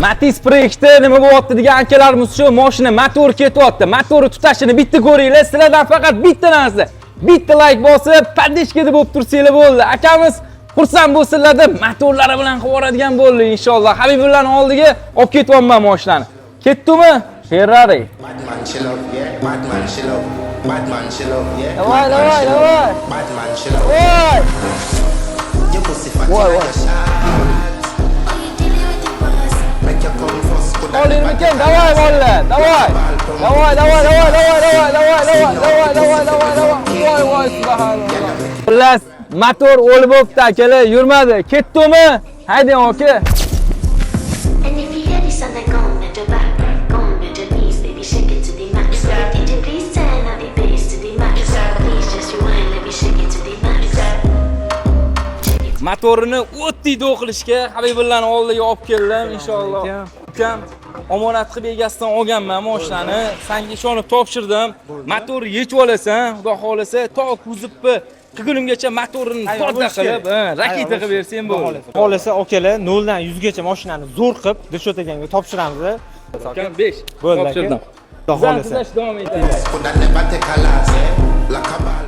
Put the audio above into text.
Matiz proyekti nima bo'lyapti degan akalarimiz shu mashina motor ketyapti. Motori tutashini bitta ko'ringlar. Sizlardan faqat bitta narsa. Bitta like bosib, podishkada bo'lib tursanglar bo'ldi. Akamiz xursand bo'lsinlar-da motorlari bilan qilib yuboradigan bo'ldi inshaalloh. Habibullarning oldiga olib ketyapman mashinani. Ketdimi? Ferrari. Batman chill out, yeah. Batman chill out. Batman chill out, yeah. Давай. Batman chill out. Voy! Your pussy fat Voy. like a shot. Make you come first. Put that Oling back mikan? in Давай, the bolalar. Давай. Voy, subhanalloh. Xullas, motor o'lib o'pti akalar, yurmadi. Ketdimi? Haydang aka. And if you hear this on the gong, bend your back, gong, bend your knees, baby, shake it to the max. DJ, please turn up the bass to the max. Please just rewind, let me shake it to the max. Motorini o'tdi do'qilishga Habibullarning oldiga olib keldim inshaalloh. Ukam omonat qilib egasidan olganman mashinani. Senga ishonib topshirdim. Motorni yechib olasan, xudo xolasa, to kuzibni qilgunimgacha motorini toza qilib, raketa qilib bersang bo'ladi. Xolasa akalar 0 dan 100 gacha mashinani zo'r qilib Dilshod akanga topshiramiz. Ukam 5 Bo'ldi aka. topshirdim. Xudo xolasa. Davom etamiz. Put that never take a loss, yeah. Like a ball.